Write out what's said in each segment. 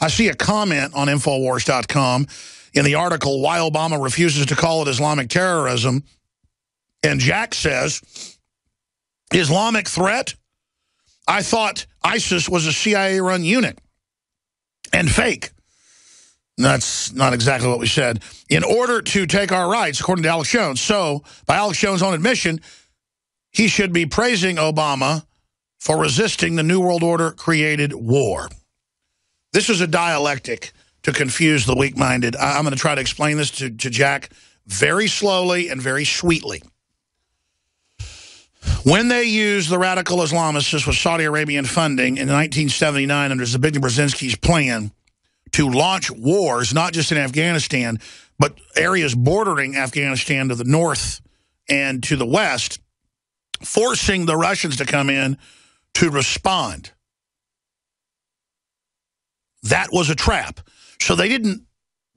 I see a comment on Infowars.com in the article, Why Obama Refuses to Call It Islamic Terrorism. And Jack says, Islamic threat? I thought ISIS was a CIA-run unit. And fake. That's not exactly what we said. In order to take our rights, according to Alex Jones. So, by Alex Jones' own admission, he should be praising Obama for resisting the New World Order created war. This is a dialectic to confuse the weak-minded. I'm going to try to explain this to Jack very slowly and very sweetly. When they used the radical Islamists with Saudi Arabian funding in 1979 under Zbigniew Brzezinski's plan to launch wars, not just in Afghanistan, but areas bordering Afghanistan to the north and to the west, forcing the Russians to come in to respond. That was a trap. So they didn't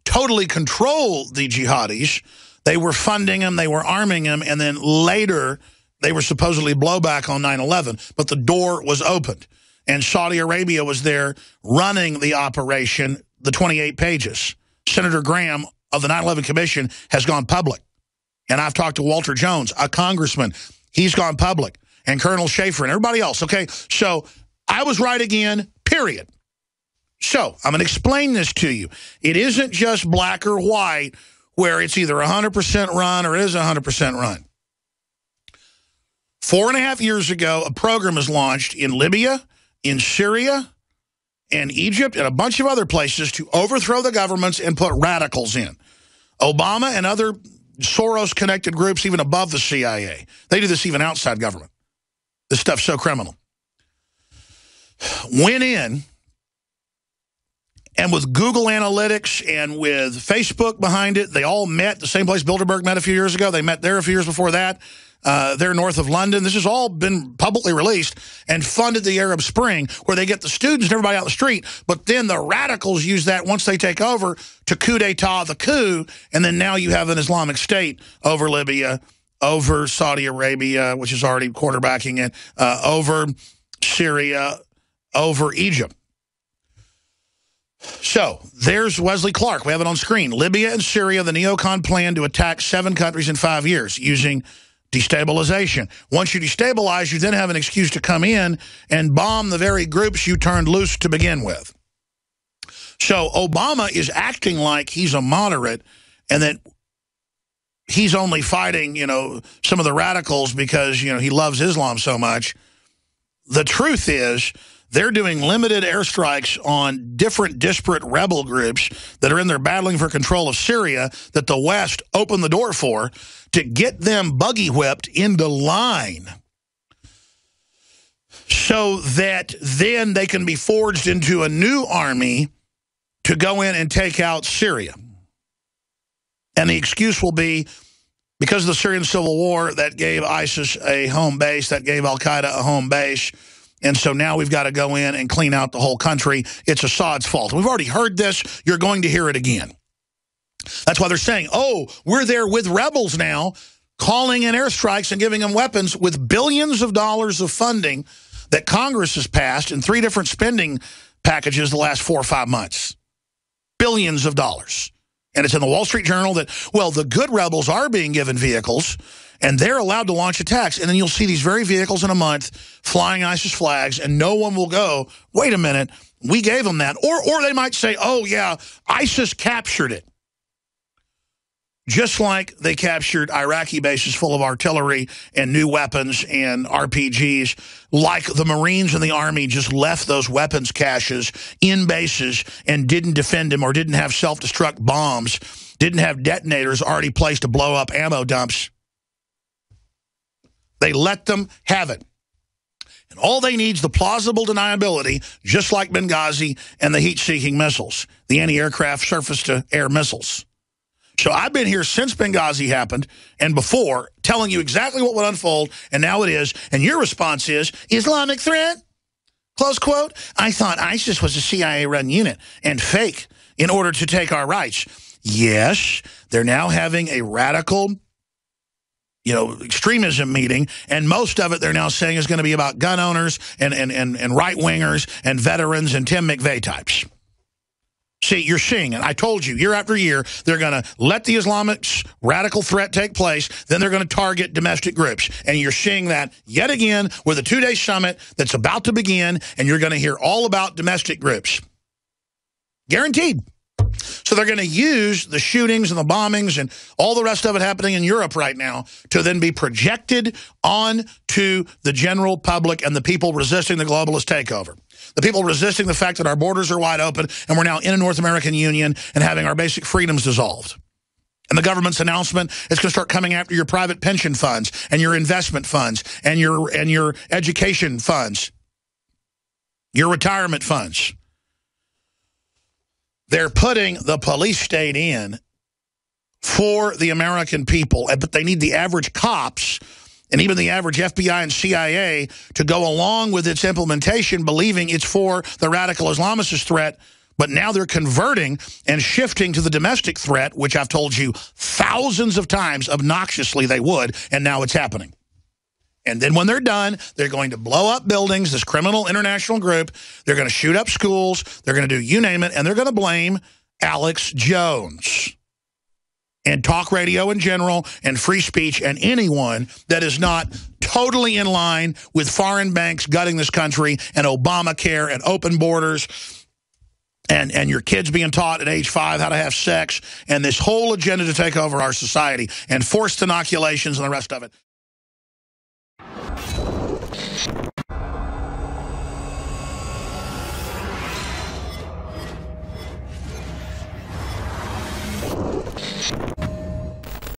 totally control the jihadis. They were funding them, they were arming them, and then later they were supposedly blowback on 9/11. But the door was opened. And Saudi Arabia was there running the operation, the 28 pages. Senator Graham of the 9/11 Commission has gone public. And I've talked to Walter Jones, a congressman. He's gone public. And Colonel Schaefer and everybody else, okay? So I was right again, period. So I'm going to explain this to you. It isn't just black or white where it's either 100% run or it is 100% run. 4.5 years ago, a program was launched in Libya, in Syria, and Egypt, and a bunch of other places to overthrow the governments and put radicals in. Obama and other Soros-connected groups, even above the CIA, they do this even outside government. This stuff's so criminal. Went in, and with Google Analytics and with Facebook behind it, they all met the same place Bilderberg met a few years ago. They met there a few years before that. They're north of London. This has all been publicly released and funded the Arab Spring, where they get the students and everybody out the street. But then the radicals use that once they take over to coup d'etat the coup. And then now you have an Islamic State over Libya, over Saudi Arabia, which is already quarterbacking it, over Syria, over Egypt. So there's Wesley Clark. We have it on screen. Libya and Syria, the neocon plan to attack 7 countries in 5 years using destabilization. Once you destabilize, you then have an excuse to come in and bomb the very groups you turned loose to begin with. So Obama is acting like he's a moderate and that he's only fighting, you know, some of the radicals because, you know, he loves Islam so much. The truth is they're doing limited airstrikes on different disparate rebel groups that are in there battling for control of Syria that the West opened the door for to get them buggy whipped into line so that then they can be forged into a new army to go in and take out Syria. And the excuse will be because of the Syrian civil war that gave ISIS a home base, that gave al-Qaeda a home base. And so now we've got to go in and clean out the whole country. It's Assad's fault. We've already heard this. You're going to hear it again. That's why they're saying, oh, we're there with rebels now, calling in airstrikes and giving them weapons with billions of dollars of funding that Congress has passed in 3 different spending packages the last 4 or 5 months. Billions of dollars. And it's in the Wall Street Journal that, well, the good rebels are being given vehicles and they're allowed to launch attacks. And then you'll see these very vehicles in a month flying ISIS flags, and no one will go, wait a minute, we gave them that. Or they might say, oh, yeah, ISIS captured it. Just like they captured Iraqi bases full of artillery and new weapons and RPGs, like the Marines and the Army just left those weapons caches in bases and didn't defend them or didn't have self-destruct bombs, didn't have detonators already placed to blow up ammo dumps. They let them have it. And all they need is the plausible deniability, just like Benghazi and the heat-seeking missiles, the anti-aircraft surface-to-air missiles. So I've been here since Benghazi happened and before, telling you exactly what would unfold, and now it is. And your response is, Islamic threat? Close quote. I thought ISIS was a CIA-run unit and fake in order to take our rights. Yes, they're now having a radical, extremism meeting, and most of it they're now saying is going to be about gun owners and right-wingers and veterans and Tim McVeigh types. See, you're seeing it. I told you, year after year, they're going to let the Islamic radical threat take place, then they're going to target domestic groups. And you're seeing that yet again with a 2-day summit that's about to begin, and you're going to hear all about domestic groups. Guaranteed. So they're going to use the shootings and the bombings and all the rest of it happening in Europe right now to then be projected on to the general public and the people resisting the globalist takeover. The people resisting the fact that our borders are wide open and we're now in a North American Union and having our basic freedoms dissolved. And the government's announcement is going to start coming after your private pension funds and your investment funds and your education funds, your retirement funds. They're putting the police state in for the American people, but they need the average cops and even the average FBI and CIA to go along with its implementation, believing it's for the radical Islamicist threat. But now they're converting and shifting to the domestic threat, which I've told you thousands of times obnoxiously they would, and now it's happening. And then when they're done, they're going to blow up buildings, this criminal international group. They're going to shoot up schools. They're going to do you name it. And they're going to blame Alex Jones and talk radio in general and free speech and anyone that is not totally in line with foreign banks gutting this country and Obamacare and open borders and your kids being taught at age 5 how to have sex and this whole agenda to take over our society and forced inoculations and the rest of it.